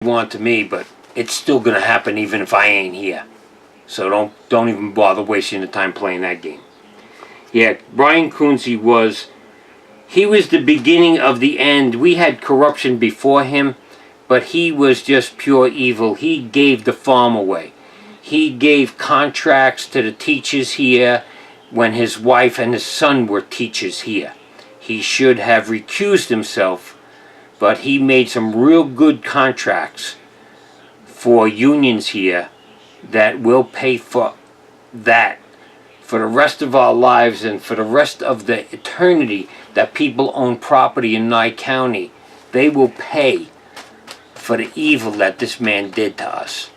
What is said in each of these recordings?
want to me, but it's still gonna happen even if I ain't here. So don't even bother wasting the time playing that game. Yeah, Brian Kunze was the beginning of the end. We had corruption before him, but he was just pure evil. He gave the farm away. He gave contracts to the teachers here when his wife and his son were teachers here. He should have recused himself, but he made some real good contracts for unions here that will pay for that for the rest of our lives and for the rest of the eternity that people own property in Nye County. They will pay for the evil that this man did to us.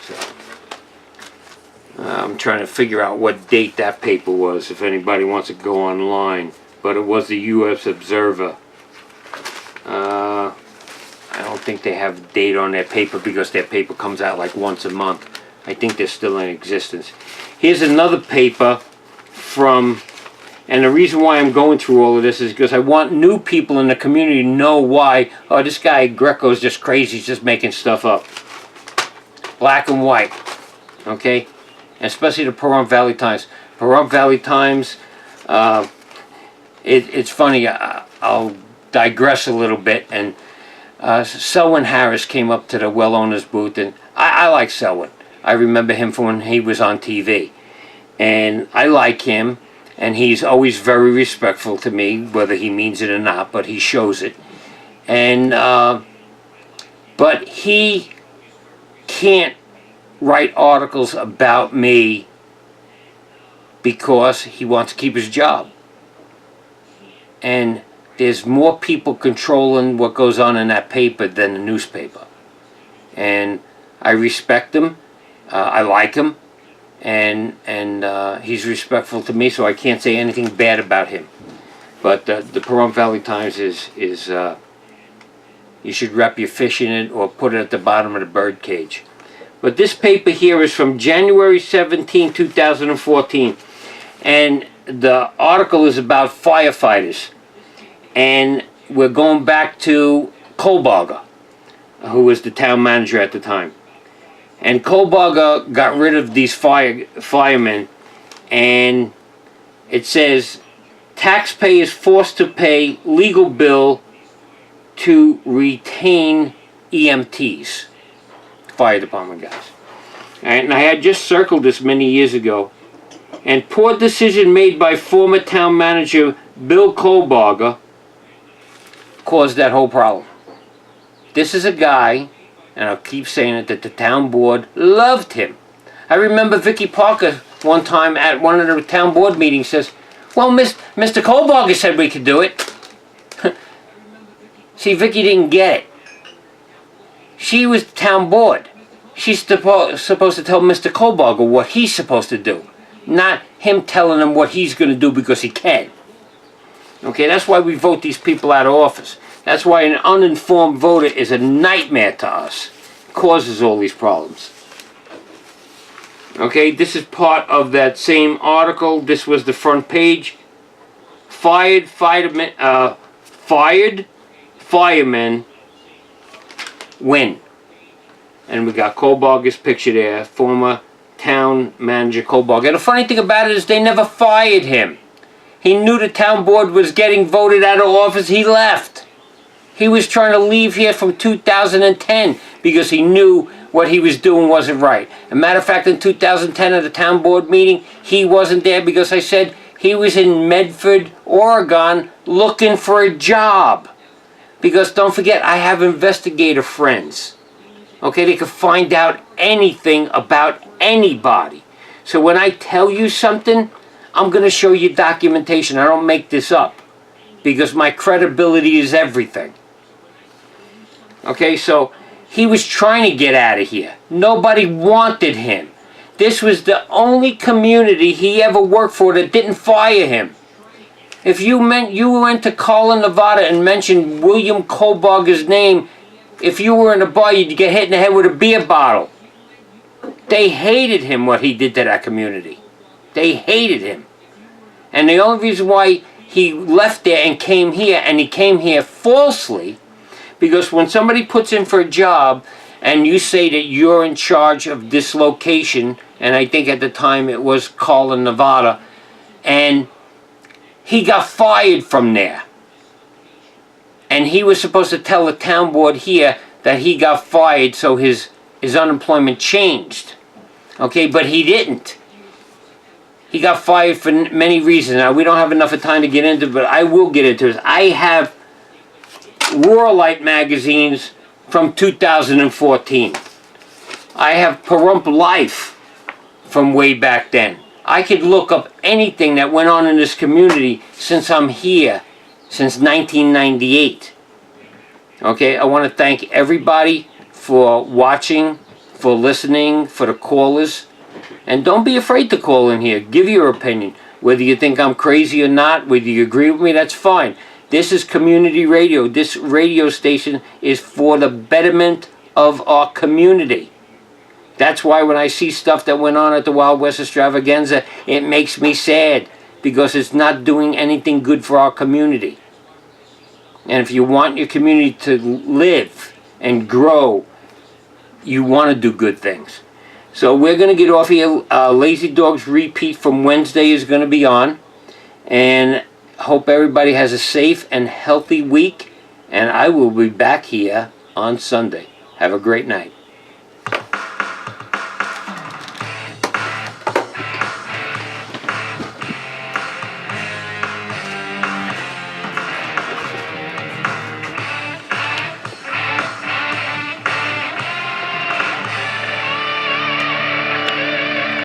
So, I'm trying to figure out what date that paper was if anybody wants to go online, but it was the U.S. Observer. I don't think they have a date on their paper because their paper comes out like once a month. I think they're still in existence. Here's another paper from, and the reason why I'm going through all of this is because I want new people in the community to know why, oh, this guy Greco's just crazy, he's just making stuff up. Black and white, okay? And especially the Pahrump Valley Times. Pahrump Valley Times, it's funny, I'll digress a little bit, and Selwyn Harris came up to the well owner's booth, and I like Selwyn. I remember him from when he was on TV, and I like him, and he's always very respectful to me, whether he means it or not, but he shows it. And but he can't write articles about me because he wants to keep his job. And there's more people controlling what goes on in that paper than the newspaper. And I respect him. I like him. And he's respectful to me, so I can't say anything bad about him. But the Pahrump Valley Times is you should wrap your fish in it or put it at the bottom of the bird cage. But this paper here is from January 17, 2014. And the article is about firefighters. And we're going back to Kohlbarger, who was the town manager at the time. And Kohlbarger got rid of these firemen, and it says, taxpayers forced to pay legal bill to retain EMTs, fire department guys. And I had just circled this many years ago. And poor decision made by former town manager Bill Kohlbarger caused that whole problem. This is a guy, and I'll keep saying it, that the town board loved him. I remember Vicky Parker one time at one of the town board meetings says, well, Mr. Kohlbarger said we could do it. See, Vicky didn't get it. She was the town board. She's supposed to tell Mr. Kohlbarger what he's supposed to do, not him telling him what he's going to do because he can. Okay, that's why we vote these people out of office. That's why an uninformed voter is a nightmare to us. It causes all these problems. Okay, this is part of that same article. This was the front page. Fired firemen win. And we got Kohlbarger's picture there, former town manager Kohlbarger. And the funny thing about it is they never fired him. He knew the town board was getting voted out of office. He left. He was trying to leave here from 2010 because he knew what he was doing wasn't right. As a matter of fact, in 2010 at the town board meeting, he wasn't there because I said he was in Medford, Oregon, looking for a job. Because don't forget, I have investigator friends. Okay, they can find out anything about anybody. So when I tell you something, I'm going to show you documentation. I don't make this up because my credibility is everything. Okay, so he was trying to get out of here. Nobody wanted him. This was the only community he ever worked for that didn't fire him. If you went to Colin, Nevada and mentioned William Kohlbarger's name, if you were in a bar, you'd get hit in the head with a beer bottle. They hated him, what he did to that community. They hated him. And the only reason why he left there and he came here falsely Because when somebody puts in for a job and you say that you're in charge of this location, and I think at the time it was Colin, Nevada, and he got fired from there. And he was supposed to tell the town board here that he got fired so his unemployment changed. Okay, but he didn't. He got fired for many reasons. Now, we don't have enough of time to get into it, but I will get into it. I have Light magazines from 2014. I have Pahrump Life from way back then. I could look up anything that went on in this community since I'm here, since 1998. Okay, I want to thank everybody for watching, for listening, for the callers. And don't be afraid to call in here. Give your opinion. Whether you think I'm crazy or not, whether you agree with me, that's fine. This is community radio. This radio station is for the betterment of our community. That's why when I see stuff that went on at the Wild West Extravaganza, it makes me sad, because it's not doing anything good for our community. And if you want your community to live and grow, you want to do good things. So we're going to get off here. Lazy Dog's repeat from Wednesday is going to be on. And hope everybody has a safe and healthy week. And I will be back here on Sunday. Have a great night.